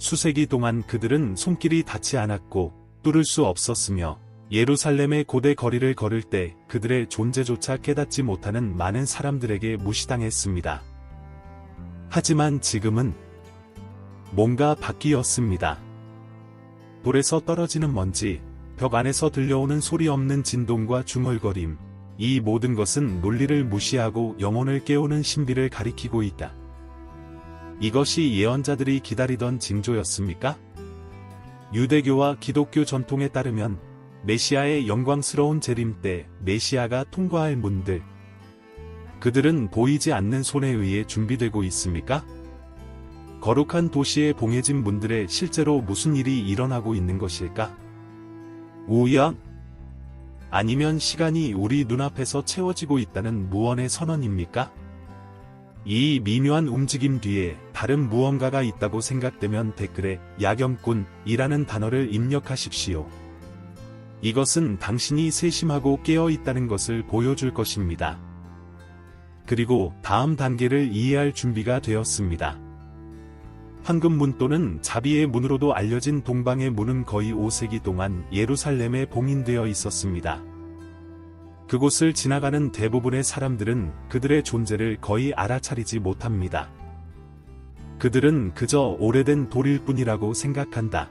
수세기 동안 그들은 손길이 닿지 않았고 뚫을 수 없었으며 예루살렘의 고대 거리를 걸을 때 그들의 존재조차 깨닫지 못하는 많은 사람들에게 무시당했습니다. 하지만 지금은 뭔가 바뀌었습니다. 돌에서 떨어지는 먼지, 벽 안에서 들려오는 소리 없는 진동과 중얼거림, 이 모든 것은 논리를 무시하고 영혼을 깨우는 신비를 가리키고 있다. 이것이 예언자들이 기다리던 징조였습니까? 유대교와 기독교 전통에 따르면 메시아의 영광스러운 재림 때 메시아가 통과할 문들, 그들은 보이지 않는 손에 의해 준비되고 있습니까? 거룩한 도시에 봉해진 문들에 실제로 무슨 일이 일어나고 있는 것일까? 우연? 아니면 시간이 우리 눈앞에서 채워지고 있다는 무언의 선언입니까? 이 미묘한 움직임 뒤에 다른 무언가가 있다고 생각되면 댓글에 야경꾼이라는 단어를 입력하십시오. 이것은 당신이 세심하고 깨어 있다는 것을 보여줄 것입니다. 그리고 다음 단계를 이해할 준비가 되었습니다. 황금문 또는 자비의 문으로도 알려진 동방의 문은 거의 5세기 동안 예루살렘에 봉인되어 있었습니다. 그곳을 지나가는 대부분의 사람들은 그들의 존재를 거의 알아차리지 못합니다. 그들은 그저 오래된 돌일 뿐이라고 생각한다.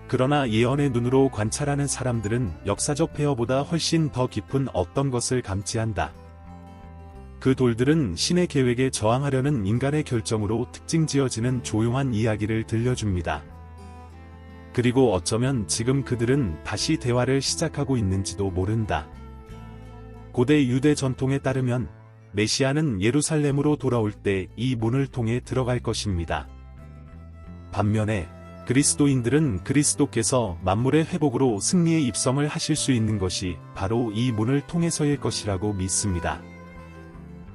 그러나 예언의 눈으로 관찰하는 사람들은 역사적 폐허보다 훨씬 더 깊은 어떤 것을 감지한다. 그 돌들은 신의 계획에 저항하려는 인간의 결정으로 특징지어지는 조용한 이야기를 들려줍니다. 그리고 어쩌면 지금 그들은 다시 대화를 시작하고 있는지도 모른다. 고대 유대 전통에 따르면 메시아는 예루살렘으로 돌아올 때 이 문을 통해 들어갈 것입니다. 반면에 그리스도인들은 그리스도께서 만물의 회복으로 승리의 입성을 하실 수 있는 것이 바로 이 문을 통해서일 것이라고 믿습니다.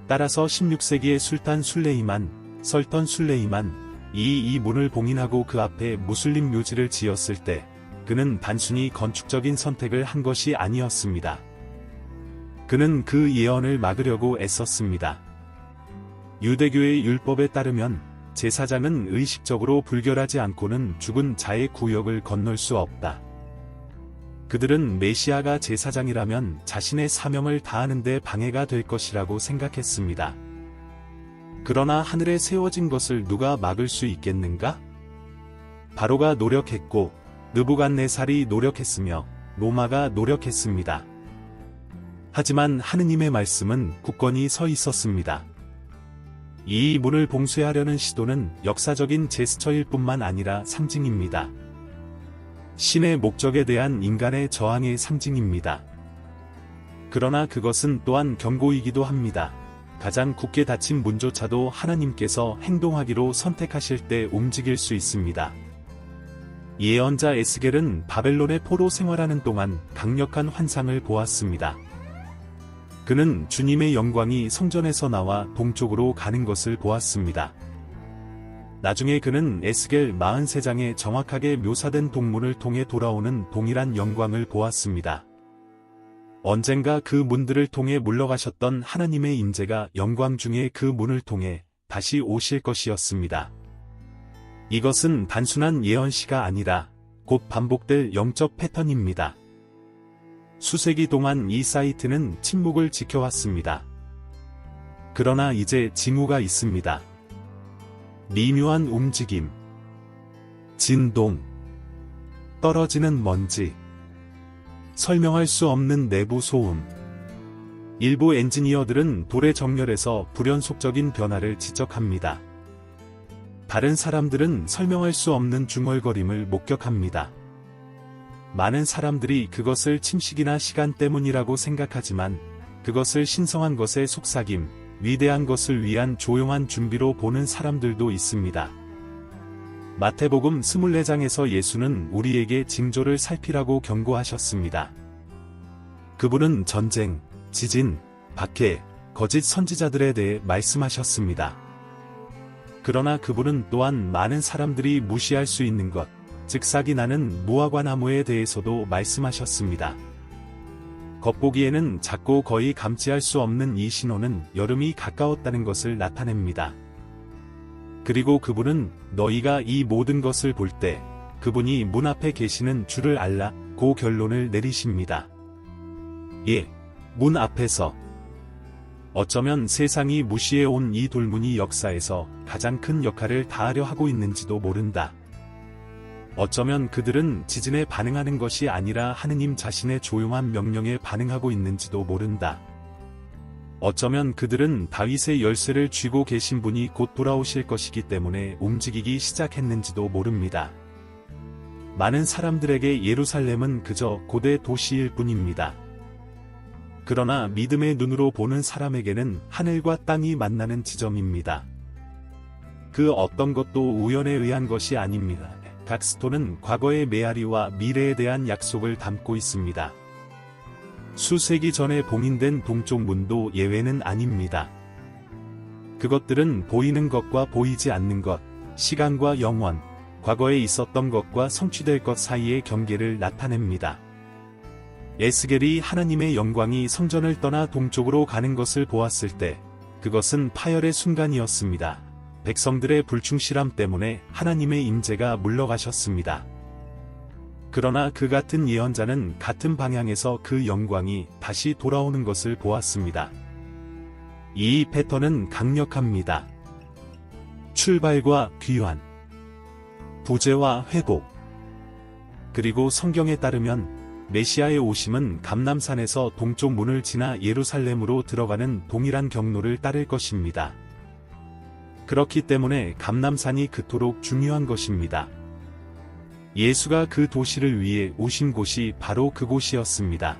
따라서 16세기의 술탄 술레이만, 설턴 술레이만, 이 문을 봉인하고 그 앞에 무슬림 묘지를 지었을 때 그는 단순히 건축적인 선택을 한 것이 아니었습니다. 그는 그 예언을 막으려고 애썼습니다. 유대교의 율법에 따르면 제사장은 의식적으로 불결하지 않고는 죽은 자의 구역을 건널 수 없다. 그들은 메시아가 제사장이라면 자신의 사명을 다하는 데 방해가 될 것이라고 생각했습니다. 그러나 하늘에 세워진 것을 누가 막을 수 있겠는가? 바로가 노력했고 느부갓네살이 노력했으며 로마가 노력했습니다. 하지만 하느님의 말씀은 굳건히 서 있었습니다. 이 문을 봉쇄하려는 시도는 역사적인 제스처일 뿐만 아니라 상징입니다. 신의 목적에 대한 인간의 저항의 상징입니다. 그러나 그것은 또한 경고이기도 합니다. 가장 굳게 닫힌 문조차도 하나님께서 행동하기로 선택하실 때 움직일 수 있습니다. 예언자 에스겔은 바벨론의 포로 생활하는 동안 강력한 환상을 보았습니다. 그는 주님의 영광이 성전에서 나와 동쪽으로 가는 것을 보았습니다. 나중에 그는 에스겔 43장에 정확하게 묘사된 동문을 통해 돌아오는 동일한 영광을 보았습니다. 언젠가 그 문들을 통해 물러가셨던 하나님의 임재가 영광 중에 그 문을 통해 다시 오실 것이었습니다. 이것은 단순한 예언시가 아니라 곧 반복될 영적 패턴입니다. 수세기 동안 이 사이트는 침묵을 지켜왔습니다. 그러나 이제 징후가 있습니다. 미묘한 움직임, 진동, 떨어지는 먼지, 설명할 수 없는 내부 소음. 일부 엔지니어들은 돌의 정렬에서 불연속적인 변화를 지적합니다. 다른 사람들은 설명할 수 없는 중얼거림을 목격합니다. 많은 사람들이 그것을 침식이나 시간 때문이라고 생각하지만 그것을 신성한 것의 속삭임, 위대한 것을 위한 조용한 준비로 보는 사람들도 있습니다. 마태복음 24장에서 예수는 우리에게 징조를 살피라고 경고하셨습니다. 그분은 전쟁, 지진, 박해, 거짓 선지자들에 대해 말씀하셨습니다. 그러나 그분은 또한 많은 사람들이 무시할 수 있는 것, 즉 싹이 나는 무화과나무에 대해서도 말씀하셨습니다. 겉보기에는 작고 거의 감지할 수 없는 이 신호는 여름이 가까웠다는 것을 나타냅니다. 그리고 그분은 너희가 이 모든 것을 볼 때 그분이 문 앞에 계시는 줄을 알라고 결론을 내리십니다. 예, 문 앞에서. 어쩌면 세상이 무시해온 이 돌문이 역사에서 가장 큰 역할을 다하려 하고 있는지도 모른다. 어쩌면 그들은 지진에 반응하는 것이 아니라 하느님 자신의 조용한 명령에 반응하고 있는지도 모른다. 어쩌면 그들은 다윗의 열쇠를 쥐고 계신 분이 곧 돌아오실 것이기 때문에 움직이기 시작했는지도 모릅니다. 많은 사람들에게 예루살렘은 그저 고대 도시일 뿐입니다. 그러나 믿음의 눈으로 보는 사람에게는 하늘과 땅이 만나는 지점입니다. 그 어떤 것도 우연에 의한 것이 아닙니다. 각 스토는 과거의 메아리와 미래에 대한 약속을 담고 있습니다. 수세기 전에 봉인된 동쪽 문도 예외는 아닙니다. 그것들은 보이는 것과 보이지 않는 것, 시간과 영원, 과거에 있었던 것과 성취될 것 사이의 경계를 나타냅니다. 에스겔이 하나님의 영광이 성전을 떠나 동쪽으로 가는 것을 보았을 때 그것은 파열의 순간이었습니다. 백성들의 불충실함 때문에 하나님의 임재가 물러가셨습니다. 그러나 그 같은 예언자는 같은 방향에서 그 영광이 다시 돌아오는 것을 보았습니다. 이 패턴은 강력합니다. 출발과 귀환, 부재와 회복. 그리고 성경에 따르면 메시아의 오심은 감람산에서 동쪽 문을 지나 예루살렘으로 들어가는 동일한 경로를 따를 것입니다. 그렇기 때문에 감람산이 그토록 중요한 것입니다. 예수가 그 도시를 위해 오신 곳이 바로 그곳이었습니다.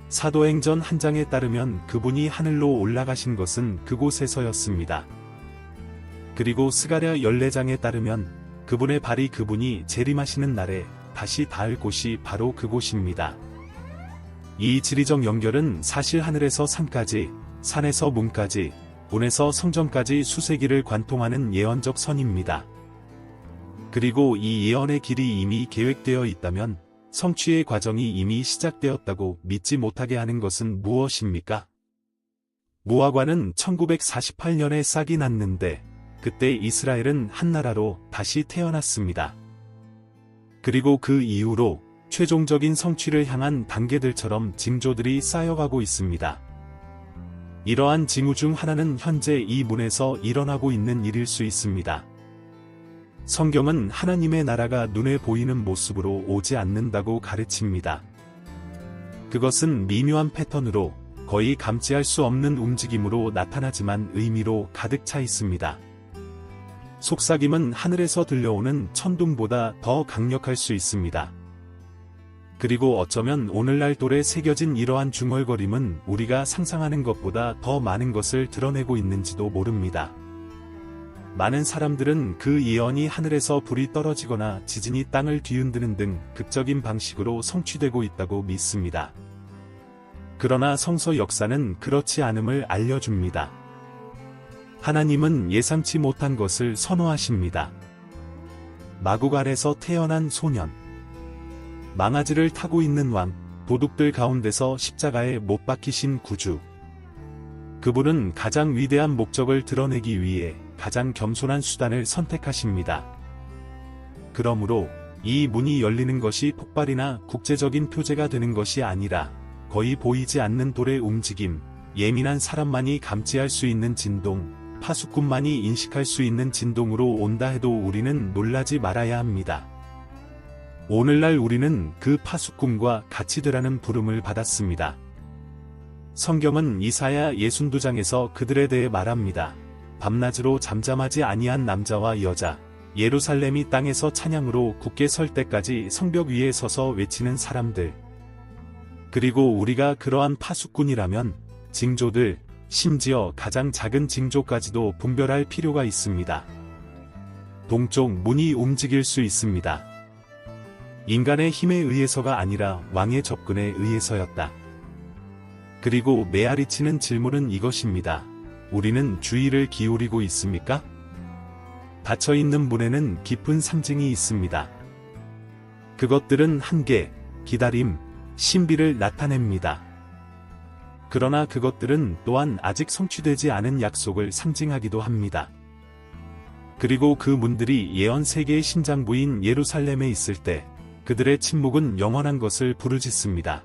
사도행전 한 장에 따르면 그분이 하늘로 올라가신 것은 그곳에서였습니다. 그리고 스가랴 14장에 따르면 그분의 발이 그분이 재림하시는 날에 다시 닿을 곳이 바로 그곳입니다. 이 지리적 연결은 사실 하늘에서 산까지, 산에서 문까지, 문에서 성전까지 수세기를 관통하는 예언적 선입니다. 그리고 이 예언의 길이 이미 계획되어 있다면 성취의 과정이 이미 시작되었다고 믿지 못하게 하는 것은 무엇입니까? 무화과는 1948년에 싹이 났는데 그때 이스라엘은 한 나라로 다시 태어났습니다. 그리고 그 이후로 최종적인 성취를 향한 단계들처럼 징조들이 쌓여가고 있습니다. 이러한 징후 중 하나는 현재 이 문에서 일어나고 있는 일일 수 있습니다. 성경은 하나님의 나라가 눈에 보이는 모습으로 오지 않는다고 가르칩니다. 그것은 미묘한 패턴으로 거의 감지할 수 없는 움직임으로 나타나지만 의미로 가득 차 있습니다. 속삭임은 하늘에서 들려오는 천둥보다 더 강력할 수 있습니다. 그리고 어쩌면 오늘날 돌에 새겨진 이러한 중얼거림은 우리가 상상하는 것보다 더 많은 것을 드러내고 있는지도 모릅니다. 많은 사람들은 그 예언이 하늘에서 불이 떨어지거나 지진이 땅을 뒤흔드는 등 극적인 방식으로 성취되고 있다고 믿습니다. 그러나 성서 역사는 그렇지 않음을 알려줍니다. 하나님은 예상치 못한 것을 선호하십니다. 마국 아래서 태어난 소년, 망아지를 타고 있는 왕, 도둑들 가운데서 십자가에 못 박히신 구주. 그분은 가장 위대한 목적을 드러내기 위해 가장 겸손한 수단을 선택하십니다. 그러므로 이 문이 열리는 것이 폭발이나 국제적인 표제가 되는 것이 아니라 거의 보이지 않는 돌의 움직임, 예민한 사람만이 감지할 수 있는 진동, 파수꾼만이 인식할 수 있는 진동으로 온다 해도 우리는 놀라지 말아야 합니다. 오늘날 우리는 그 파수꾼과 같이 되라는 부름을 받았습니다. 성경은 이사야 62장에서 그들에 대해 말합니다. 밤낮으로 잠잠하지 아니한 남자와 여자, 예루살렘이 땅에서 찬양으로 굳게 설 때까지 성벽 위에 서서 외치는 사람들. 그리고 우리가 그러한 파수꾼이라면 징조들, 심지어 가장 작은 징조까지도 분별할 필요가 있습니다. 동쪽 문이 움직일 수 있습니다. 인간의 힘에 의해서가 아니라 왕의 접근에 의해서였다. 그리고 메아리치는 질문은 이것입니다. 우리는 주의를 기울이고 있습니까? 닫혀있는 문에는 깊은 상징이 있습니다. 그것들은 한계, 기다림, 신비를 나타냅니다. 그러나 그것들은 또한 아직 성취되지 않은 약속을 상징하기도 합니다. 그리고 그 문들이 예언 세계의 심장부인 예루살렘에 있을 때 그들의 침묵은 영원한 것을 부르짖습니다.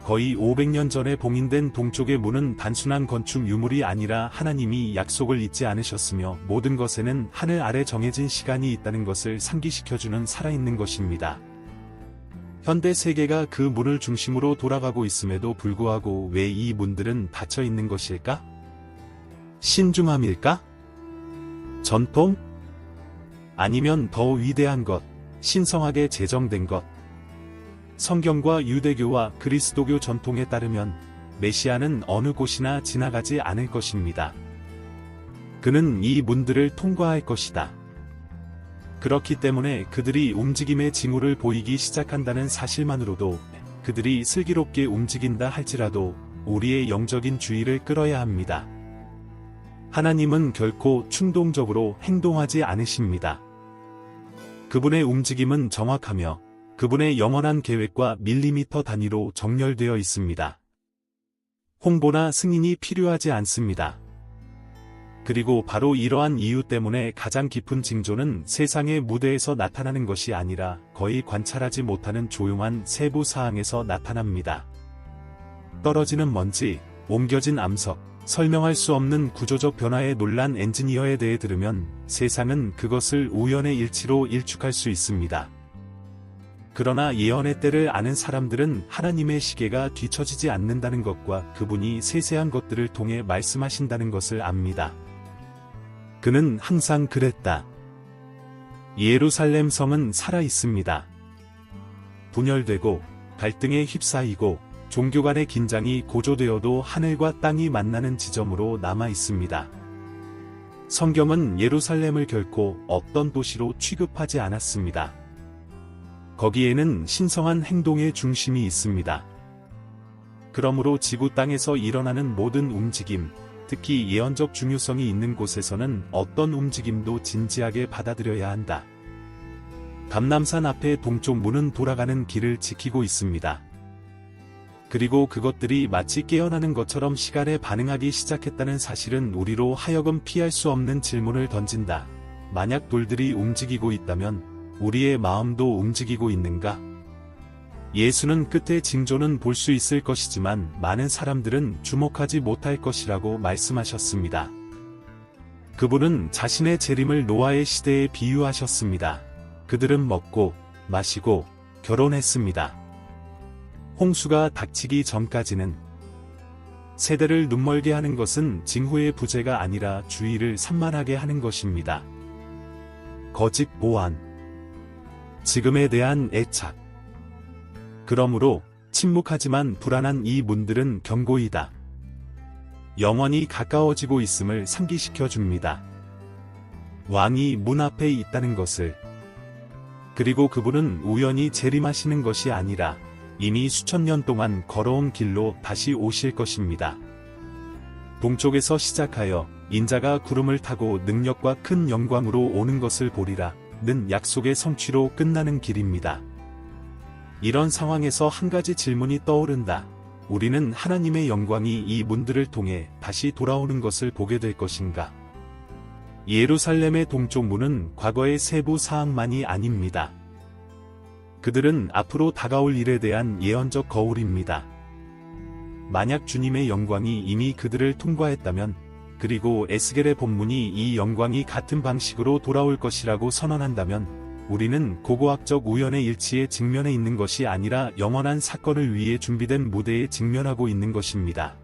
거의 500년 전에 봉인된 동쪽의 문은 단순한 건축 유물이 아니라 하나님이 약속을 잊지 않으셨으며 모든 것에는 하늘 아래 정해진 시간이 있다는 것을 상기시켜주는 살아있는 것입니다. 현대 세계가 그 문을 중심으로 돌아가고 있음에도 불구하고 왜 이 문들은 닫혀 있는 것일까? 신중함일까? 전통? 아니면 더 위대한 것, 신성하게 제정된 것? 성경과 유대교와 그리스도교 전통에 따르면 메시아는 어느 곳이나 지나가지 않을 것입니다. 그는 이 문들을 통과할 것이다. 그렇기 때문에 그들이 움직임의 징후를 보이기 시작한다는 사실만으로도 그들이 슬기롭게 움직인다 할지라도 우리의 영적인 주의를 끌어야 합니다. 하나님은 결코 충동적으로 행동하지 않으십니다. 그분의 움직임은 정확하며 그분의 영원한 계획과 밀리미터 단위로 정렬되어 있습니다. 홍보나 승인이 필요하지 않습니다. 그리고 바로 이러한 이유 때문에 가장 깊은 징조는 세상의 무대에서 나타나는 것이 아니라 거의 관찰하지 못하는 조용한 세부 사항에서 나타납니다. 떨어지는 먼지, 옮겨진 암석, 설명할 수 없는 구조적 변화에 놀란 엔지니어에 대해 들으면 세상은 그것을 우연의 일치로 일축할 수 있습니다. 그러나 예언의 때를 아는 사람들은 하나님의 시계가 뒤처지지 않는다는 것과 그분이 세세한 것들을 통해 말씀하신다는 것을 압니다. 그는 항상 그랬다. 예루살렘 성은 살아 있습니다. 분열되고 갈등에 휩싸이고 종교 간의 긴장이 고조되어도 하늘과 땅이 만나는 지점으로 남아 있습니다. 성경은 예루살렘을 결코 어떤 도시로 취급하지 않았습니다. 거기에는 신성한 행동의 중심이 있습니다. 그러므로 지구 땅에서 일어나는 모든 움직임, 특히 예언적 중요성이 있는 곳에서는 어떤 움직임도 진지하게 받아들여야 한다. 감람산 앞에 동쪽 문은 돌아가는 길을 지키고 있습니다. 그리고 그것들이 마치 깨어나는 것처럼 시간에 반응하기 시작했다는 사실은 우리로 하여금 피할 수 없는 질문을 던진다. 만약 돌들이 움직이고 있다면 우리의 마음도 움직이고 있는가? 예수는 끝의 징조는 볼 수 있을 것이지만 많은 사람들은 주목하지 못할 것이라고 말씀하셨습니다. 그분은 자신의 재림을 노아의 시대에 비유하셨습니다. 그들은 먹고 마시고 결혼했습니다. 홍수가 닥치기 전까지는 세대를 눈멀게 하는 것은 징후의 부재가 아니라 주의를 산만하게 하는 것입니다. 거짓 보안, 지금에 대한 애착. 그러므로 침묵하지만 불안한 이 문들은 경고이다. 영원히 가까워지고 있음을 상기시켜 줍니다. 왕이 문 앞에 있다는 것을. 그리고 그분은 우연히 재림하시는 것이 아니라 이미 수천 년 동안 걸어온 길로 다시 오실 것입니다. 동쪽에서 시작하여 인자가 구름을 타고 능력과 큰 영광으로 오는 것을 보리라 는 약속의 성취로 끝나는 길입니다. 이런 상황에서 한 가지 질문이 떠오른다. 우리는 하나님의 영광이 이 문들을 통해 다시 돌아오는 것을 보게 될 것인가? 예루살렘의 동쪽 문은 과거의 세부 사항만이 아닙니다. 그들은 앞으로 다가올 일에 대한 예언적 거울입니다. 만약 주님의 영광이 이미 그들을 통과했다면, 그리고 에스겔의 본문이 이 영광이 같은 방식으로 돌아올 것이라고 선언한다면, 우리는 고고학적 우연의 일치에 직면해 있는 것이 아니라 영원한 사건을 위해 준비된 무대에 직면하고 있는 것입니다.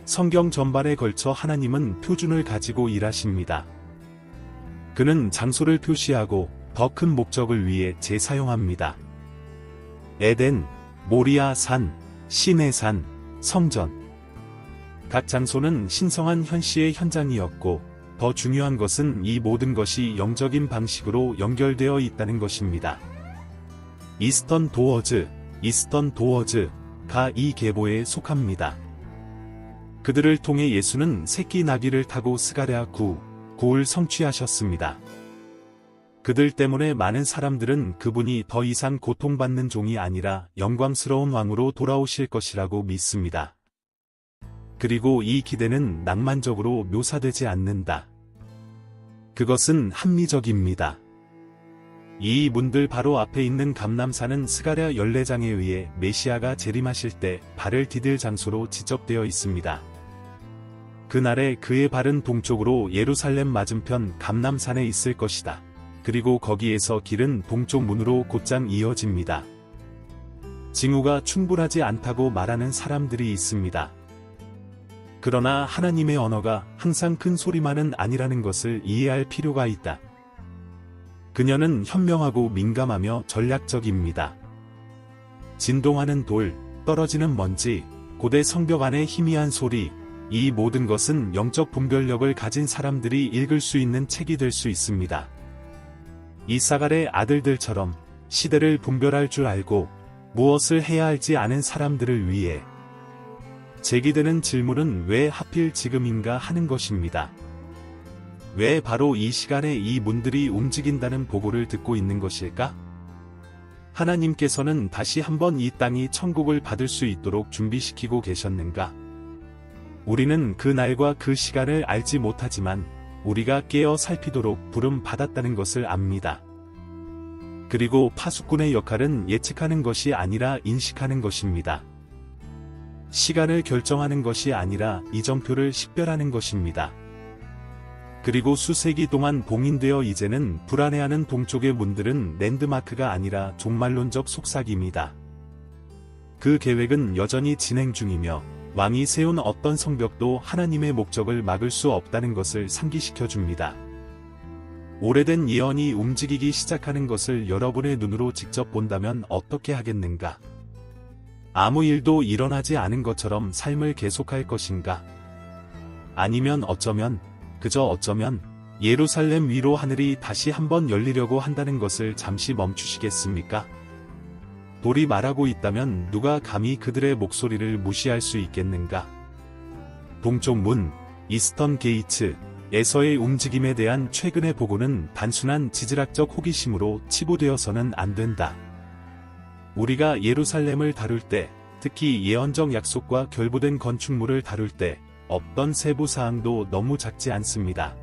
성경 전반에 걸쳐 하나님은 표준을 가지고 일하십니다. 그는 장소를 표시하고 더 큰 목적을 위해 재사용합니다. 에덴, 모리아 산, 시내 산, 성전. 각 장소는 신성한 현시의 현장이었고, 더 중요한 것은 이 모든 것이 영적인 방식으로 연결되어 있다는 것입니다. 이스턴 도어즈가 이 계보에 속합니다. 그들을 통해 예수는 새끼 나귀를 타고 스가랴 9을 성취하셨습니다. 그들 때문에 많은 사람들은 그분이 더 이상 고통받는 종이 아니라 영광스러운 왕으로 돌아오실 것이라고 믿습니다. 그리고 이 기대는 낭만적으로 묘사되지 않는다. 그것은 합리적입니다. 이 문들 바로 앞에 있는 감람산은 스가랴 14장에 의해 메시아가 재림하실 때 발을 디딜 장소로 지적되어 있습니다. 그날에 그의 발은 동쪽으로 예루살렘 맞은편 감람산에 있을 것이다. 그리고 거기에서 길은 동쪽 문으로 곧장 이어집니다. 징후가 충분하지 않다고 말하는 사람들이 있습니다. 그러나 하나님의 언어가 항상 큰 소리만은 아니라는 것을 이해할 필요가 있다. 그녀는 현명하고 민감하며 전략적입니다. 진동하는 돌, 떨어지는 먼지, 고대 성벽 안의 희미한 소리, 이 모든 것은 영적 분별력을 가진 사람들이 읽을 수 있는 책이 될 수 있습니다. 이사갈의 아들들처럼 시대를 분별할 줄 알고 무엇을 해야 할지 아는 사람들을 위해 제기되는 질문은 왜 하필 지금인가 하는 것입니다. 왜 바로 이 시간에 이 문들이 움직인다는 보고를 듣고 있는 것일까? 하나님께서는 다시 한번 이 땅이 천국을 받을 수 있도록 준비시키고 계셨는가? 우리는 그 날과 그 시간을 알지 못하지만 우리가 깨어 살피도록 부름 받았다는 것을 압니다. 그리고 파수꾼의 역할은 예측하는 것이 아니라 인식하는 것입니다. 시간을 결정하는 것이 아니라 이정표를 식별하는 것입니다. 그리고 수세기 동안 봉인되어 이제는 불안해하는 동쪽의 문들은 랜드마크가 아니라 종말론적 속삭임이다. 그 계획은 여전히 진행 중이며 왕이 세운 어떤 성벽도 하나님의 목적을 막을 수 없다는 것을 상기시켜 줍니다. 오래된 예언이 움직이기 시작하는 것을 여러분의 눈으로 직접 본다면 어떻게 하겠는가? 아무 일도 일어나지 않은 것처럼 삶을 계속할 것인가? 아니면 어쩌면, 그저 어쩌면 예루살렘 위로 하늘이 다시 한번 열리려고 한다는 것을 잠시 멈추시겠습니까? 돌이 말하고 있다면 누가 감히 그들의 목소리를 무시할 수 있겠는가? 동쪽 문, 이스턴 게이츠, 에서의 움직임에 대한 최근의 보고는 단순한 지질학적 호기심으로 치부되어서는 안 된다. 우리가 예루살렘을 다룰 때, 특히 예언적 약속과 결부된 건축물을 다룰 때, 어떤 세부 사항도 너무 작지 않습니다.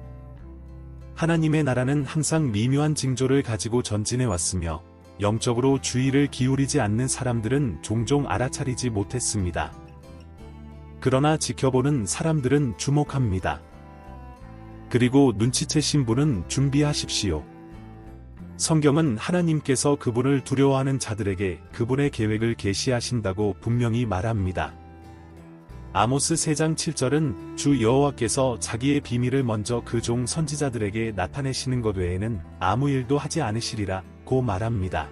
하나님의 나라는 항상 미묘한 징조를 가지고 전진해 왔으며, 영적으로 주의를 기울이지 않는 사람들은 종종 알아차리지 못했습니다. 그러나 지켜보는 사람들은 주목합니다. 그리고 눈치채신 분은 준비하십시오. 성경은 하나님께서 그분을 두려워하는 자들에게 그분의 계획을 계시하신다고 분명히 말합니다. 아모스 3장 7절은 주 여호와께서 자기의 비밀을 먼저 그 종 선지자들에게 나타내시는 것 외에는 아무 일도 하지 않으시리라 고 말합니다.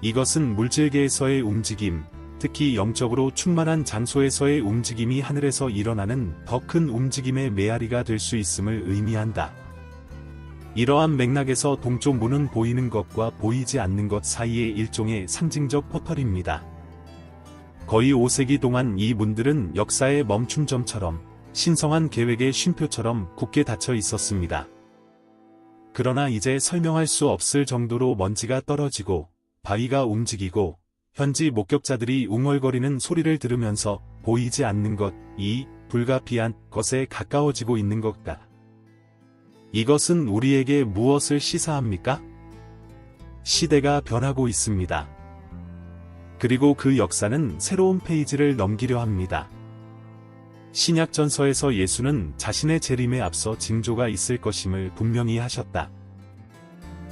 이것은 물질계에서의 움직임, 특히 영적으로 충만한 장소에서의 움직임이 하늘에서 일어나는 더 큰 움직임의 메아리가 될 수 있음을 의미한다. 이러한 맥락에서 동쪽 문은 보이는 것과 보이지 않는 것 사이의 일종의 상징적 포털입니다. 거의 5세기 동안 이 문들은 역사의 멈춤점처럼 신성한 계획의 쉼표처럼 굳게 닫혀 있었습니다. 그러나 이제 설명할 수 없을 정도로 먼지가 떨어지고 바위가 움직이고 현지 목격자들이 웅얼거리는 소리를 들으면서 보이지 않는 것, 이 불가피한 것에 가까워지고 있는 것 같다. 이것은 우리에게 무엇을 시사합니까? 시대가 변하고 있습니다. 그리고 그 역사는 새로운 페이지를 넘기려 합니다. 신약전서에서 예수는 자신의 재림에 앞서 징조가 있을 것임을 분명히 하셨다.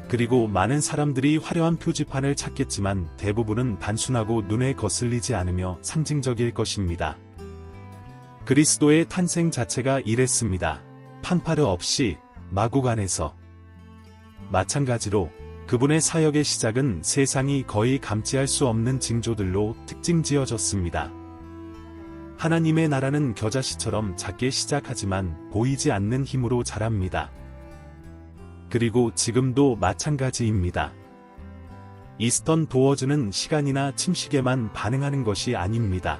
그리고 많은 사람들이 화려한 표지판을 찾겠지만 대부분은 단순하고 눈에 거슬리지 않으며 상징적일 것입니다. 그리스도의 탄생 자체가 이랬습니다. 판파르 없이 마국 안에서. 마찬가지로 그분의 사역의 시작은 세상이 거의 감지할 수 없는 징조들로 특징지어졌습니다. 하나님의 나라는 겨자씨처럼 작게 시작하지만 보이지 않는 힘으로 자랍니다. 그리고 지금도 마찬가지입니다. 이스턴 도어즈는 시간이나 침식에만 반응하는 것이 아닙니다.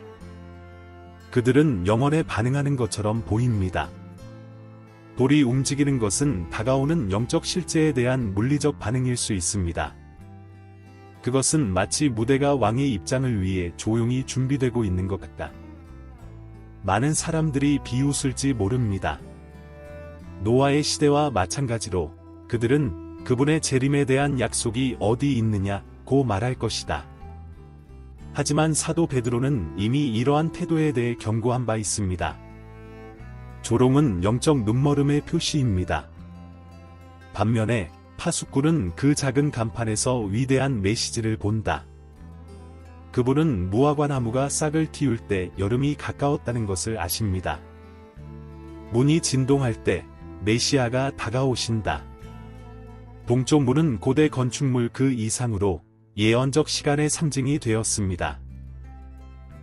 그들은 영혼에 반응하는 것처럼 보입니다. 돌이 움직이는 것은 다가오는 영적 실제에 대한 물리적 반응일 수 있습니다. 그것은 마치 무대가 왕의 입장을 위해 조용히 준비되고 있는 것 같다. 많은 사람들이 비웃을지 모릅니다. 노아의 시대와 마찬가지로 그들은 그분의 재림에 대한 약속이 어디 있느냐고 말할 것이다. 하지만 사도 베드로는 이미 이러한 태도에 대해 경고한 바 있습니다. 조롱은 영적 눈머름의 표시입니다. 반면에 파수꾼은 그 작은 간판에서 위대한 메시지를 본다. 그분은 무화과 나무가 싹을 틔울 때 여름이 가까웠다는 것을 아십니다. 문이 진동할 때 메시아가 다가오신다. 동쪽 문은 고대 건축물 그 이상으로 예언적 시간의 상징이 되었습니다.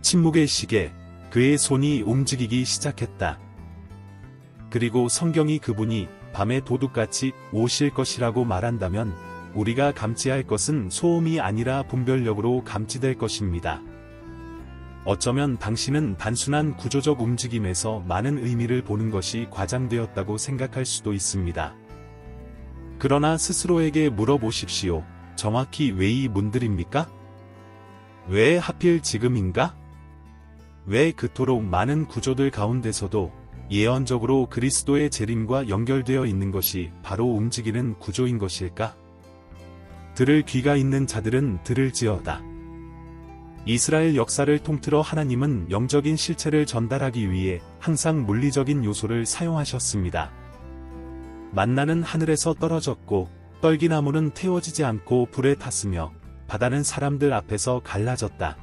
침묵의 시계, 그의 손이 움직이기 시작했다. 그리고 성경이 그분이 밤에 도둑같이 오실 것이라고 말한다면 우리가 감지할 것은 소음이 아니라 분별력으로 감지될 것입니다. 어쩌면 당신은 단순한 구조적 움직임에서 많은 의미를 보는 것이 과장되었다고 생각할 수도 있습니다. 그러나 스스로에게 물어보십시오. 정확히 왜 이 문들입니까? 왜 하필 지금인가? 왜 그토록 많은 구조들 가운데서도 예언적으로 그리스도의 재림과 연결되어 있는 것이 바로 움직이는 구조인 것일까? 들을 귀가 있는 자들은 들을지어다. 이스라엘 역사를 통틀어 하나님은 영적인 실체를 전달하기 위해 항상 물리적인 요소를 사용하셨습니다. 만나는 하늘에서 떨어졌고 떨기나무는 태워지지 않고 불에 탔으며 바다는 사람들 앞에서 갈라졌다.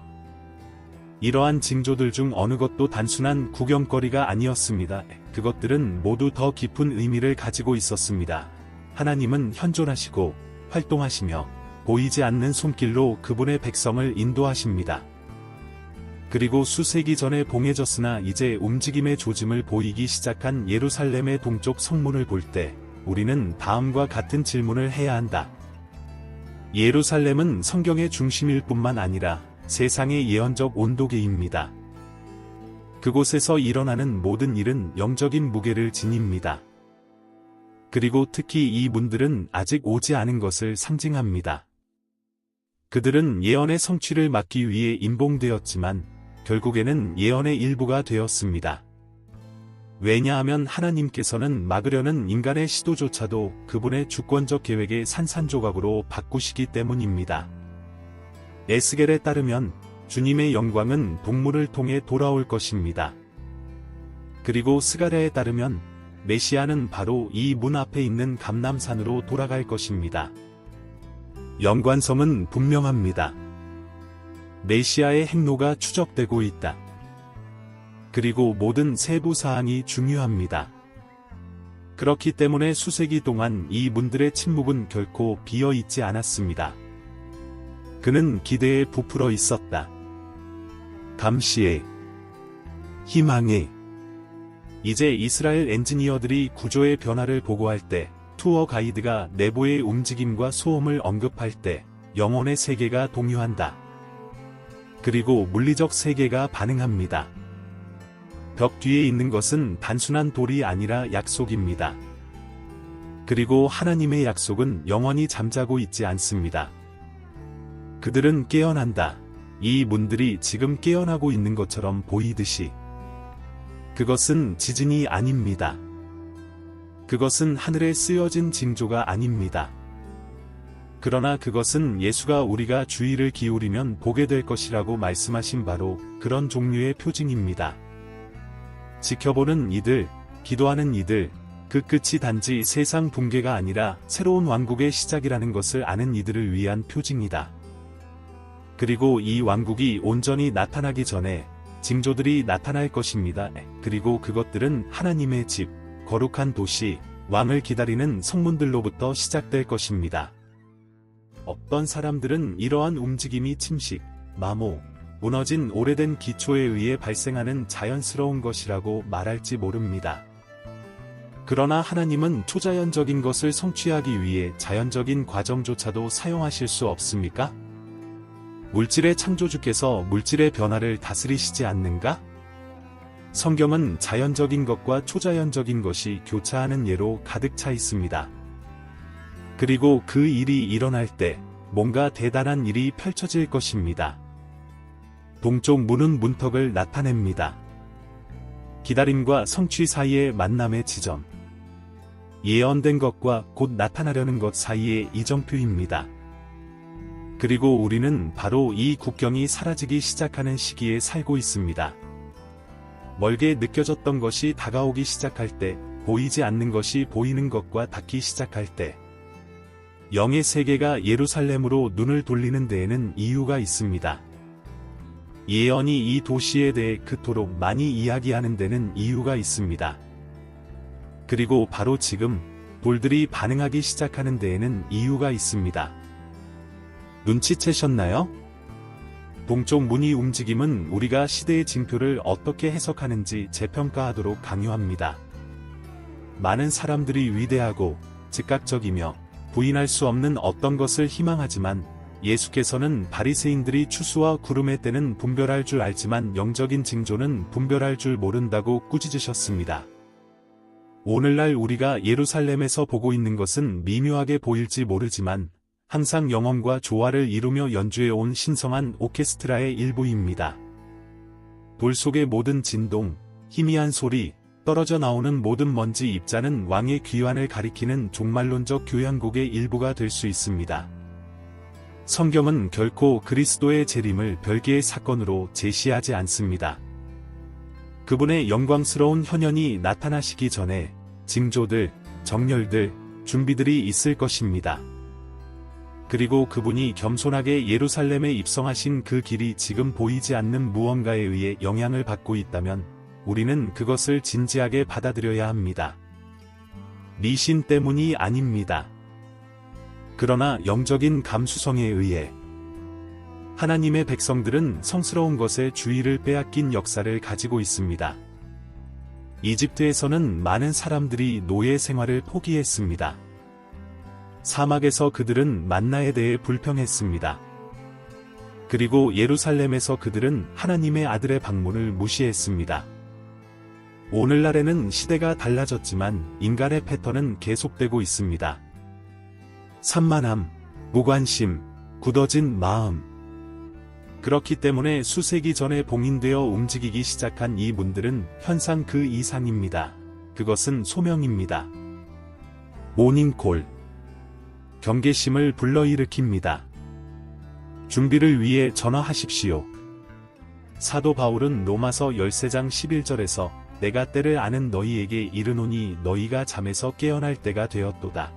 이러한 징조들 중 어느 것도 단순한 구경거리가 아니었습니다. 그것들은 모두 더 깊은 의미를 가지고 있었습니다. 하나님은 현존하시고 활동하시며 보이지 않는 손길로 그분의 백성을 인도하십니다. 그리고 수세기 전에 봉해졌으나 이제 움직임의 조짐을 보이기 시작한 예루살렘의 동쪽 성문을 볼 때 우리는 다음과 같은 질문을 해야 한다. 예루살렘은 성경의 중심일 뿐만 아니라 세상의 예언적 온도계입니다. 그곳에서 일어나는 모든 일은 영적인 무게를 지닙니다. 그리고 특히 이 문들은 아직 오지 않은 것을 상징합니다. 그들은 예언의 성취를 막기 위해 임봉되었지만 결국에는 예언의 일부가 되었습니다. 왜냐하면 하나님께서는 막으려는 인간의 시도조차도 그분의 주권적 계획의 산산조각으로 바꾸시기 때문입니다. 에스겔에 따르면 주님의 영광은 동물을 통해 돌아올 것입니다. 그리고 스가랴에 따르면 메시아는 바로 이 문 앞에 있는 감람산으로 돌아갈 것입니다. 연관성은 분명합니다. 메시아의 행로가 추적되고 있다. 그리고 모든 세부 사항이 중요합니다. 그렇기 때문에 수세기 동안 이 문들의 침묵은 결코 비어 있지 않았습니다. 그는 기대에 부풀어 있었다. 감시에, 희망에. 이제 이스라엘 엔지니어들이 구조의 변화를 보고할 때, 투어 가이드가 내부의 움직임과 소음을 언급할 때, 영혼의 세계가 동요한다. 그리고 물리적 세계가 반응합니다. 벽 뒤에 있는 것은 단순한 돌이 아니라 약속입니다. 그리고 하나님의 약속은 영원히 잠자고 있지 않습니다. 그들은 깨어난다. 이 문들이 지금 깨어나고 있는 것처럼 보이듯이. 그것은 지진이 아닙니다. 그것은 하늘에 쓰여진 징조가 아닙니다. 그러나 그것은 예수가 우리가 주의를 기울이면 보게 될 것이라고 말씀하신 바로 그런 종류의 표징입니다. 지켜보는 이들, 기도하는 이들, 그 끝이 단지 세상 붕괴가 아니라 새로운 왕국의 시작이라는 것을 아는 이들을 위한 표징이다. 그리고 이 왕국이 온전히 나타나기 전에 징조들이 나타날 것입니다. 그리고 그것들은 하나님의 집, 거룩한 도시, 왕을 기다리는 성문들로부터 시작될 것입니다. 어떤 사람들은 이러한 움직임이 침식, 마모, 무너진 오래된 기초에 의해 발생하는 자연스러운 것이라고 말할지 모릅니다. 그러나 하나님은 초자연적인 것을 성취하기 위해 자연적인 과정조차도 사용하실 수 없습니까? 물질의 창조주께서 물질의 변화를 다스리시지 않는가? 성경은 자연적인 것과 초자연적인 것이 교차하는 예로 가득 차 있습니다. 그리고 그 일이 일어날 때 뭔가 대단한 일이 펼쳐질 것입니다. 동쪽 문은 문턱을 나타냅니다. 기다림과 성취 사이의 만남의 지점. 예언된 것과 곧 나타나려는 것 사이의 이정표입니다. 그리고 우리는 바로 이 국경이 사라지기 시작하는 시기에 살고 있습니다. 멀게 느껴졌던 것이 다가오기 시작할 때, 보이지 않는 것이 보이는 것과 닿기 시작할 때, 영의 세계가 예루살렘으로 눈을 돌리는 데에는 이유가 있습니다. 예언이 이 도시에 대해 그토록 많이 이야기하는 데는 이유가 있습니다. 그리고 바로 지금 돌들이 반응하기 시작하는 데에는 이유가 있습니다. 눈치채셨나요? 동쪽 문의 움직임은 우리가 시대의 징표를 어떻게 해석하는지 재평가하도록 강요합니다. 많은 사람들이 위대하고 즉각적이며 부인할 수 없는 어떤 것을 희망하지만 예수께서는 바리새인들이 추수와 구름의 때는 분별할 줄 알지만 영적인 징조는 분별할 줄 모른다고 꾸짖으셨습니다. 오늘날 우리가 예루살렘에서 보고 있는 것은 미묘하게 보일지 모르지만 항상 영혼과 조화를 이루며 연주해온 신성한 오케스트라의 일부입니다. 돌 속의 모든 진동, 희미한 소리, 떨어져 나오는 모든 먼지 입자는 왕의 귀환을 가리키는 종말론적 교향곡의 일부가 될 수 있습니다. 성경은 결코 그리스도의 재림을 별개의 사건으로 제시하지 않습니다. 그분의 영광스러운 현현이 나타나시기 전에 징조들, 정렬들, 준비들이 있을 것입니다. 그리고 그분이 겸손하게 예루살렘에 입성하신 그 길이 지금 보이지 않는 무언가에 의해 영향을 받고 있다면 우리는 그것을 진지하게 받아들여야 합니다. 미신 때문이 아닙니다. 그러나 영적인 감수성에 의해 하나님의 백성들은 성스러운 것에 주의를 빼앗긴 역사를 가지고 있습니다. 이집트에서는 많은 사람들이 노예 생활을 포기했습니다. 사막에서 그들은 만나에 대해 불평했습니다. 그리고 예루살렘에서 그들은 하나님의 아들의 방문을 무시했습니다. 오늘날에는 시대가 달라졌지만 인간의 패턴은 계속되고 있습니다. 산만함, 무관심, 굳어진 마음. 그렇기 때문에 수세기 전에 봉인되어 움직이기 시작한 이 문들은 현상 그 이상입니다. 그것은 소명입니다. 모닝콜. 경계심을 불러일으킵니다. 준비를 위해 전화하십시오. 사도 바울은 로마서 13장 11절에서 내가 때를 아는 너희에게 이르노니 너희가 잠에서 깨어날 때가 되었도다.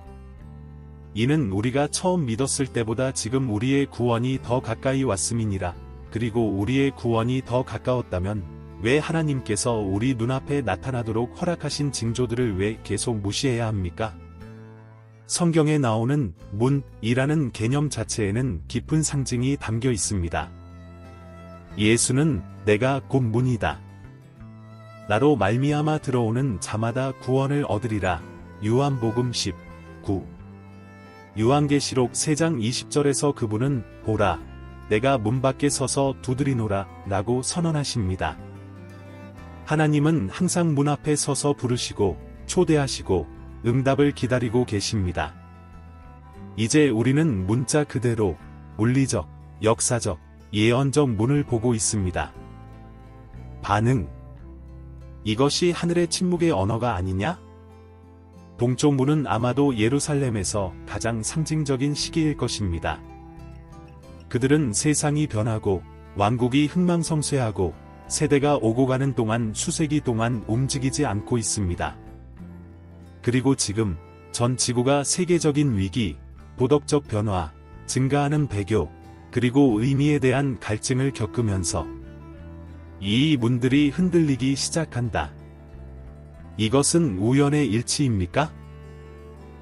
이는 우리가 처음 믿었을 때보다 지금 우리의 구원이 더 가까이 왔음이니라. 그리고 우리의 구원이 더 가까웠다면 왜 하나님께서 우리 눈앞에 나타나도록 허락하신 징조들을 왜 계속 무시해야 합니까? 성경에 나오는 문이라는 개념 자체에는 깊은 상징이 담겨 있습니다. 예수는 내가 곧 문이다. 나로 말미암아 들어오는 자마다 구원을 얻으리라. 요한복음 19. 요한계시록 3장 20절에서 그분은 보라, 내가 문 밖에 서서 두드리노라 라고 선언하십니다. 하나님은 항상 문 앞에 서서 부르시고 초대하시고 응답을 기다리고 계십니다. 이제 우리는 문자 그대로 물리적, 역사적, 예언적 문을 보고 있습니다. 반응. 이것이 하늘의 침묵의 언어가 아니냐? 동쪽 문은 아마도 예루살렘에서 가장 상징적인 시기일 것입니다. 그들은 세상이 변하고 왕국이 흥망성쇠하고 세대가 오고 가는 동안 수세기 동안 움직이지 않고 있습니다. 그리고 지금 전 지구가 세계적인 위기, 도덕적 변화, 증가하는 배교, 그리고 의미에 대한 갈증을 겪으면서 이 문들이 흔들리기 시작한다. 이것은 우연의 일치입니까?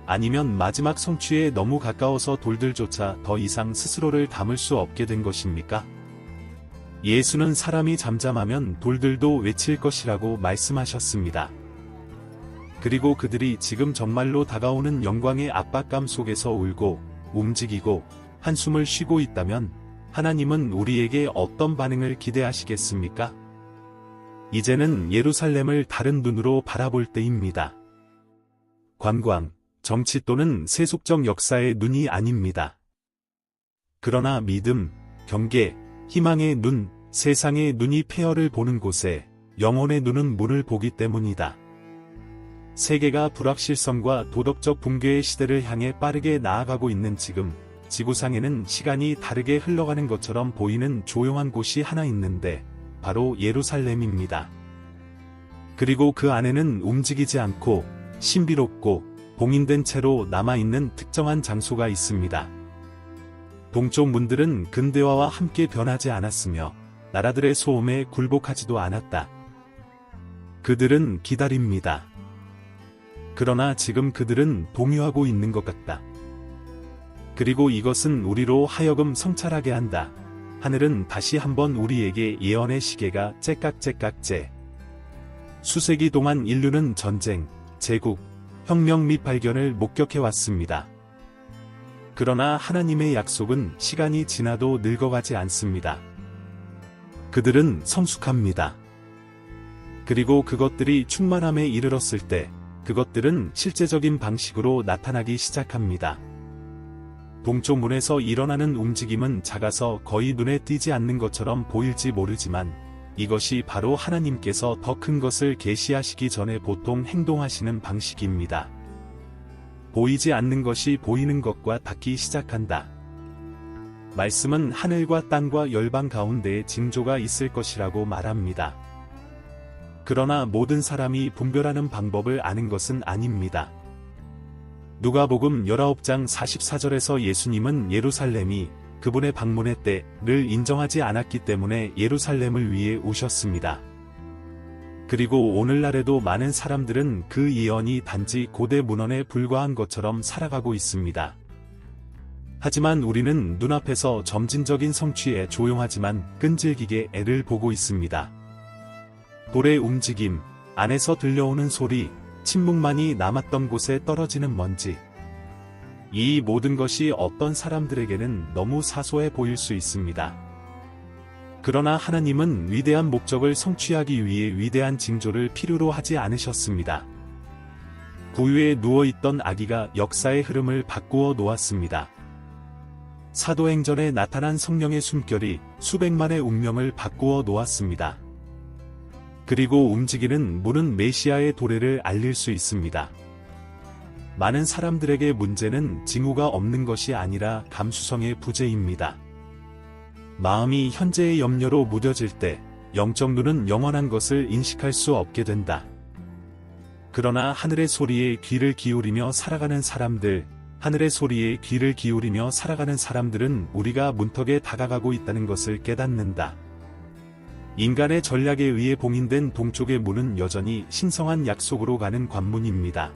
아니면 마지막 성취에 너무 가까워서 돌들조차 더 이상 스스로를 담을 수 없게 된 것입니까? 예수는 사람이 잠잠하면 돌들도 외칠 것이라고 말씀하셨습니다. 그리고 그들이 지금 정말로 다가오는 영광의 압박감 속에서 울고, 움직이고, 한숨을 쉬고 있다면 하나님은 우리에게 어떤 반응을 기대하시겠습니까? 이제는 예루살렘을 다른 눈으로 바라볼 때입니다. 관광, 정치 또는 세속적 역사의 눈이 아닙니다. 그러나 믿음, 경계, 희망의 눈, 세상의 눈이 폐허를 보는 곳에 영혼의 눈은 문을 보기 때문이다. 세계가 불확실성과 도덕적 붕괴의 시대를 향해 빠르게 나아가고 있는 지금, 지구상에는 시간이 다르게 흘러가는 것처럼 보이는 조용한 곳이 하나 있는데, 바로 예루살렘입니다. 그리고 그 안에는 움직이지 않고, 신비롭고, 봉인된 채로 남아있는 특정한 장소가 있습니다. 동쪽 문들은 근대화와 함께 변하지 않았으며, 나라들의 소음에 굴복하지도 않았다. 그들은 기다립니다. 그러나 지금 그들은 동요하고 있는 것 같다. 그리고 이것은 우리로 하여금 성찰하게 한다. 하늘은 다시 한번 우리에게 예언의 시계가 째깍째깍째. 수세기 동안 인류는 전쟁, 제국, 혁명 및 발견을 목격해왔습니다. 그러나 하나님의 약속은 시간이 지나도 늙어가지 않습니다. 그들은 성숙합니다. 그리고 그것들이 충만함에 이르렀을 때, 그것들은 실제적인 방식으로 나타나기 시작합니다. 동쪽 문에서 일어나는 움직임은 작아서 거의 눈에 띄지 않는 것처럼 보일지 모르지만, 이것이 바로 하나님께서 더 큰 것을 계시하시기 전에 보통 행동하시는 방식입니다. 보이지 않는 것이 보이는 것과 닿기 시작한다. 말씀은 하늘과 땅과 열방 가운데에 징조가 있을 것이라고 말합니다. 그러나 모든 사람이 분별하는 방법을 아는 것은 아닙니다. 누가복음 19장 44절에서 예수님은 예루살렘이 그분의 방문의 때를 인정하지 않았기 때문에 예루살렘을 위해 오셨습니다. 그리고 오늘날에도 많은 사람들은 그 예언이 단지 고대 문헌에 불과한 것처럼 살아가고 있습니다. 하지만 우리는 눈앞에서 점진적인 성취에 조용하지만 끈질기게 애를 보고 있습니다. 돌의 움직임, 안에서 들려오는 소리, 침묵만이 남았던 곳에 떨어지는 먼지. 이 모든 것이 어떤 사람들에게는 너무 사소해 보일 수 있습니다. 그러나 하나님은 위대한 목적을 성취하기 위해 위대한 징조를 필요로 하지 않으셨습니다. 구유에 누워있던 아기가 역사의 흐름을 바꾸어 놓았습니다. 사도행전에 나타난 성령의 숨결이 수백만의 운명을 바꾸어 놓았습니다. 그리고 움직이는 물은 메시아의 도래를 알릴 수 있습니다. 많은 사람들에게 문제는 징후가 없는 것이 아니라 감수성의 부재입니다. 마음이 현재의 염려로 무뎌질 때 영적 눈은 영원한 것을 인식할 수 없게 된다. 그러나 하늘의 소리에 귀를 기울이며 살아가는 사람들, 하늘의 소리에 귀를 기울이며 살아가는 사람들은 우리가 문턱에 다가가고 있다는 것을 깨닫는다. 인간의 전략에 의해 봉인된 동쪽의 문은 여전히 신성한 약속으로 가는 관문입니다.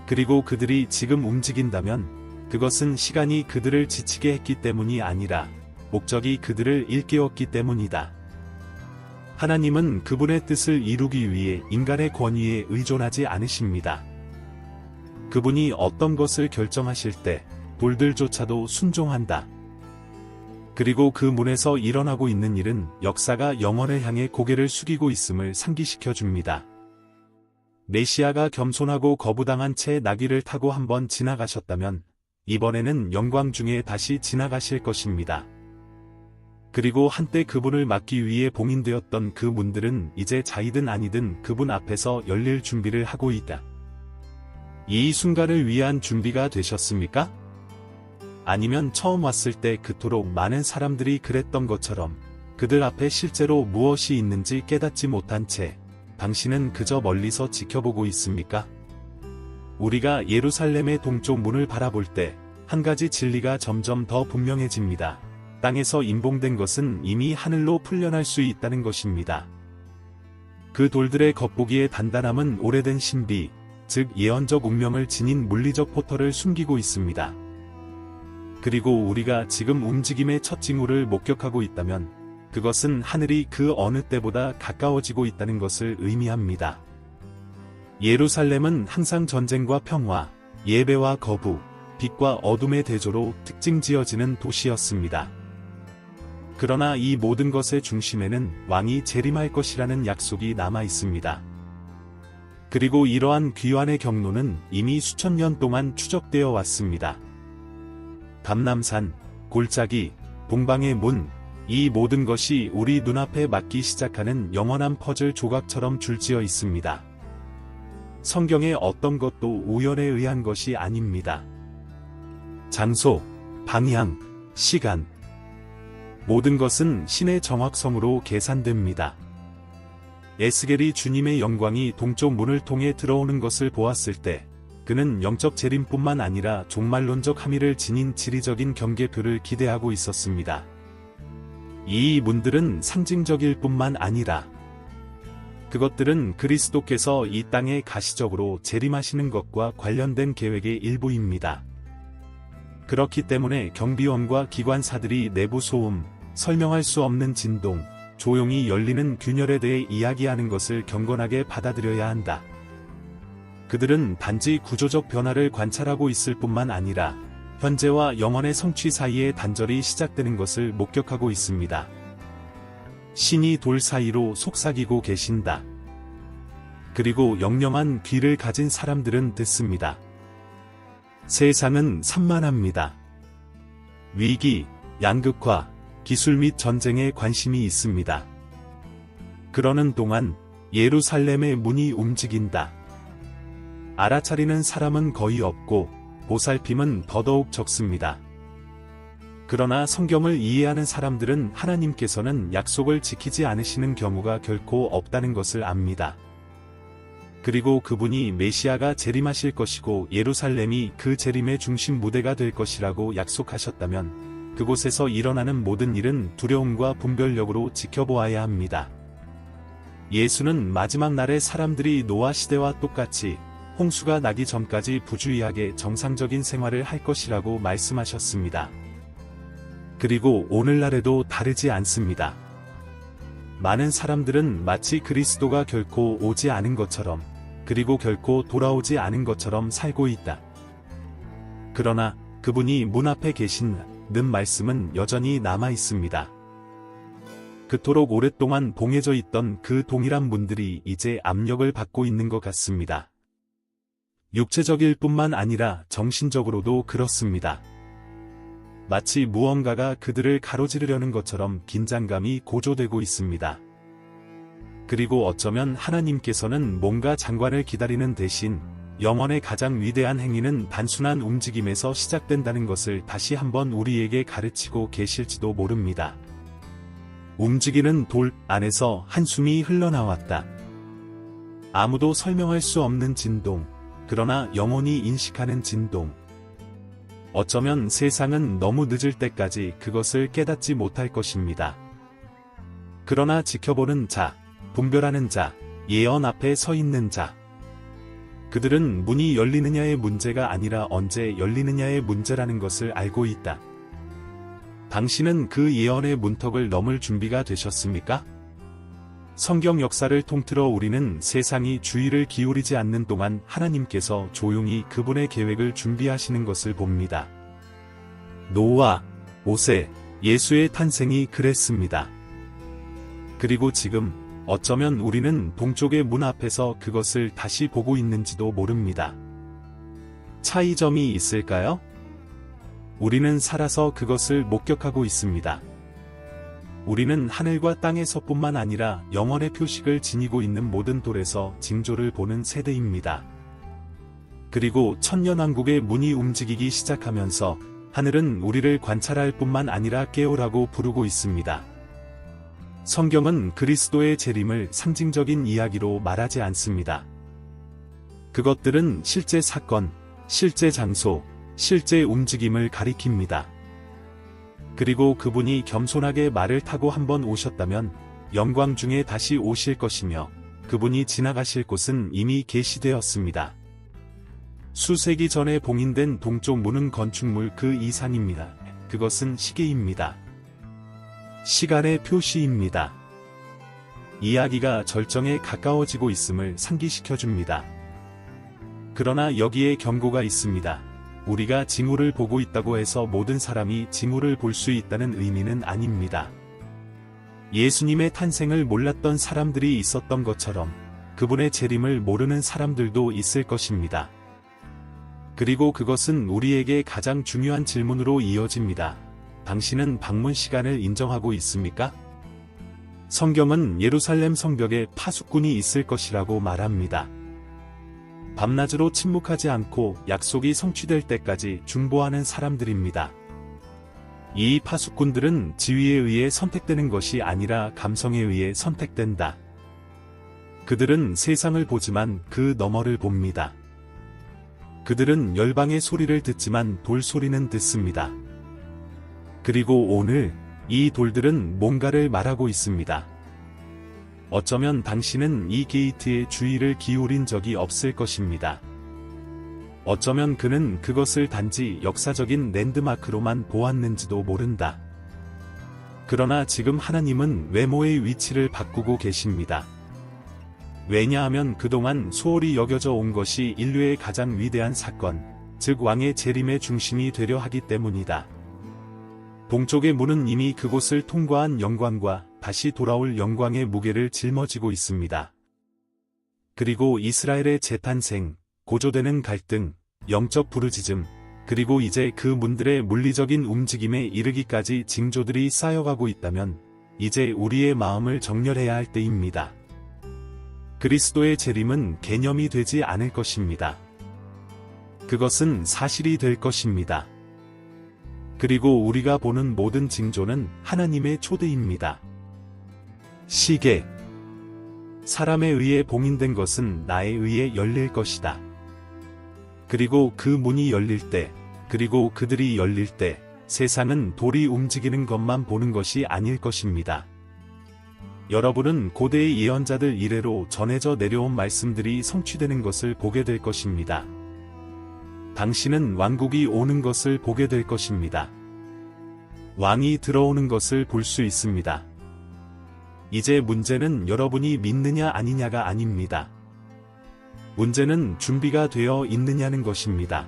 그리고 그들이 지금 움직인다면 그것은 시간이 그들을 지치게 했기 때문이 아니라 목적이 그들을 일깨웠기 때문이다. 하나님은 그분의 뜻을 이루기 위해 인간의 권위에 의존하지 않으십니다. 그분이 어떤 것을 결정하실 때 돌들조차도 순종한다. 그리고 그 문에서 일어나고 있는 일은 역사가 영원을 향해 고개를 숙이고 있음을 상기시켜 줍니다. 메시아가 겸손하고 거부당한 채 나귀를 타고 한번 지나가셨다면 이번에는 영광 중에 다시 지나가실 것입니다. 그리고 한때 그분을 막기 위해 봉인되었던 그 문들은 이제 자이든 아니든 그분 앞에서 열릴 준비를 하고 있다. 이 순간을 위한 준비가 되셨습니까? 아니면 처음 왔을 때 그토록 많은 사람들이 그랬던 것처럼 그들 앞에 실제로 무엇이 있는지 깨닫지 못한 채 당신은 그저 멀리서 지켜보고 있습니까? 우리가 예루살렘의 동쪽 문을 바라볼 때 한 가지 진리가 점점 더 분명해집니다. 땅에서 인봉된 것은 이미 하늘로 풀려날 수 있다는 것입니다. 그 돌들의 겉보기의 단단함은 오래된 신비, 즉 예언적 운명을 지닌 물리적 포털을 숨기고 있습니다. 그리고 우리가 지금 움직임의 첫 징후를 목격하고 있다면 그것은 하늘이 그 어느 때보다 가까워지고 있다는 것을 의미합니다. 예루살렘은 항상 전쟁과 평화, 예배와 거부, 빛과 어둠의 대조로 특징 지어지는 도시였습니다. 그러나 이 모든 것의 중심에는 왕이 재림할 것이라는 약속이 남아 있습니다. 그리고 이러한 귀환의 경로는 이미 수천 년 동안 추적되어 왔습니다. 감람산, 골짜기, 동방의 문, 이 모든 것이 우리 눈앞에 맞기 시작하는 영원한 퍼즐 조각처럼 줄지어 있습니다. 성경의 어떤 것도 우연에 의한 것이 아닙니다. 장소, 방향, 시간, 모든 것은 신의 정확성으로 계산됩니다. 에스겔이 주님의 영광이 동쪽 문을 통해 들어오는 것을 보았을 때 그는 영적 재림뿐만 아니라 종말론적 함의를 지닌 지리적인 경계표를 기대하고 있었습니다. 이 문들은 상징적일 뿐만 아니라 그것들은 그리스도께서 이 땅에 가시적으로 재림하시는 것과 관련된 계획의 일부입니다. 그렇기 때문에 경비원과 기관사들이 내부 소음, 설명할 수 없는 진동, 조용히 열리는 균열에 대해 이야기하는 것을 경건하게 받아들여야 한다. 그들은 단지 구조적 변화를 관찰하고 있을 뿐만 아니라 현재와 영원의 성취 사이에 단절이 시작되는 것을 목격하고 있습니다. 신이 돌 사이로 속삭이고 계신다. 그리고 영영한 귀를 가진 사람들은 듣습니다. 세상은 산만합니다. 위기, 양극화, 기술 및 전쟁에 관심이 있습니다. 그러는 동안 예루살렘의 문이 움직인다. 알아차리는 사람은 거의 없고 보살핌은 더더욱 적습니다. 그러나 성경을 이해하는 사람들은 하나님께서는 약속을 지키지 않으시는 경우가 결코 없다는 것을 압니다. 그리고 그분이 메시아가 재림하실 것이고 예루살렘이 그 재림의 중심 무대가 될 것이라고 약속하셨다면 그곳에서 일어나는 모든 일은 두려움과 분별력으로 지켜보아야 합니다. 예수는 마지막 날에 사람들이 노아 시대와 똑같이 홍수가 나기 전까지 부주의하게 정상적인 생활을 할 것이라고 말씀하셨습니다. 그리고 오늘날에도 다르지 않습니다. 많은 사람들은 마치 그리스도가 결코 오지 않은 것처럼, 그리고 결코 돌아오지 않은 것처럼 살고 있다. 그러나 그분이 문 앞에 계신 는 말씀은 여전히 남아 있습니다. 그토록 오랫동안 봉해져 있던 그 동일한 문들이 이제 압력을 받고 있는 것 같습니다. 육체적일 뿐만 아니라 정신적으로도 그렇습니다. 마치 무언가가 그들을 가로지르려는 것처럼 긴장감이 고조되고 있습니다. 그리고 어쩌면 하나님께서는 뭔가 장관을 기다리는 대신 영원의 가장 위대한 행위는 단순한 움직임에서 시작된다는 것을 다시 한번 우리에게 가르치고 계실지도 모릅니다. 움직이는 돌 안에서 한숨이 흘러나왔다. 아무도 설명할 수 없는 진동, 그러나 영혼이 인식하는 진동. 어쩌면 세상은 너무 늦을 때까지 그것을 깨닫지 못할 것입니다. 그러나 지켜보는 자, 분별하는 자, 예언 앞에 서 있는 자. 그들은 문이 열리느냐의 문제가 아니라 언제 열리느냐의 문제라는 것을 알고 있다. 당신은 그 예언의 문턱을 넘을 준비가 되셨습니까? 성경 역사를 통틀어 우리는 세상이 주의를 기울이지 않는 동안 하나님께서 조용히 그분의 계획을 준비하시는 것을 봅니다. 노아, 모세, 예수의 탄생이 그랬습니다. 그리고 지금 어쩌면 우리는 동쪽의 문 앞에서 그것을 다시 보고 있는지도 모릅니다. 차이점이 있을까요? 우리는 살아서 그것을 목격하고 있습니다. 우리는 하늘과 땅에서뿐만 아니라 영원의 표식을 지니고 있는 모든 돌에서 징조를 보는 세대입니다. 그리고 천년왕국의 문이 움직이기 시작하면서 하늘은 우리를 관찰할 뿐만 아니라 깨우라고 부르고 있습니다. 성경은 그리스도의 재림을 상징적인 이야기로 말하지 않습니다. 그것들은 실제 사건, 실제 장소, 실제 움직임을 가리킵니다. 그리고 그분이 겸손하게 말을 타고 한번 오셨다면 영광 중에 다시 오실 것이며 그분이 지나가실 곳은 이미 계시되었습니다. 수세기 전에 봉인된 동쪽 문은 건축물 그 이상입니다. 그것은 시계입니다. 시간의 표시입니다. 이야기가 절정에 가까워지고 있음을 상기시켜줍니다. 그러나 여기에 경고가 있습니다. 우리가 징후를 보고 있다고 해서 모든 사람이 징후를 볼 수 있다는 의미는 아닙니다. 예수님의 탄생을 몰랐던 사람들이 있었던 것처럼 그분의 재림을 모르는 사람들도 있을 것입니다. 그리고 그것은 우리에게 가장 중요한 질문으로 이어집니다. 당신은 방문 시간을 인정하고 있습니까? 성경은 예루살렘 성벽에 파수꾼이 있을 것이라고 말합니다. 밤낮으로 침묵하지 않고 약속이 성취될 때까지 중보하는 사람들입니다. 이 파수꾼들은 지위에 의해 선택되는 것이 아니라 감성에 의해 선택된다. 그들은 세상을 보지만 그 너머를 봅니다. 그들은 열방의 소리를 듣지만 돌 소리는 듣습니다. 그리고 오늘 이 돌들은 뭔가를 말하고 있습니다. 어쩌면 당신은 이 게이트에 주의를 기울인 적이 없을 것입니다. 어쩌면 그는 그것을 단지 역사적인 랜드마크로만 보았는지도 모른다. 그러나 지금 하나님은 외모의 위치를 바꾸고 계십니다. 왜냐하면 그동안 소홀히 여겨져 온 것이 인류의 가장 위대한 사건, 즉 왕의 재림의 중심이 되려 하기 때문이다. 동쪽의 문은 이미 그곳을 통과한 영광과 다시 돌아올 영광의 무게를 짊어지고 있습니다. 그리고 이스라엘의 재탄생, 고조되는 갈등, 영적 부르짖음, 그리고 이제 그 문들의 물리적인 움직임에 이르기까지 징조들이 쌓여가고 있다면 이제 우리의 마음을 정렬해야 할 때입니다. 그리스도의 재림은 개념이 되지 않을 것입니다. 그것은 사실이 될 것입니다. 그리고 우리가 보는 모든 징조는 하나님의 초대입니다. 시계. 사람에 의해 봉인된 것은 나에 의해 열릴 것이다. 그리고 그 문이 열릴 때, 그리고 그들이 열릴 때, 세상은 돌이 움직이는 것만 보는 것이 아닐 것입니다. 여러분은 고대의 예언자들 이래로 전해져 내려온 말씀들이 성취되는 것을 보게 될 것입니다. 당신은 왕국이 오는 것을 보게 될 것입니다. 왕이 들어오는 것을 볼 수 있습니다. 이제 문제는 여러분이 믿느냐 아니냐가 아닙니다. 문제는 준비가 되어 있느냐는 것입니다.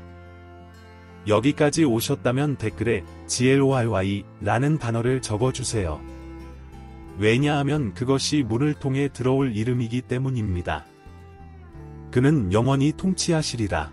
여기까지 오셨다면 댓글에 GLORY라는 단어를 적어주세요. 왜냐하면 그것이 문을 통해 들어올 이름이기 때문입니다. 그는 영원히 통치하시리라.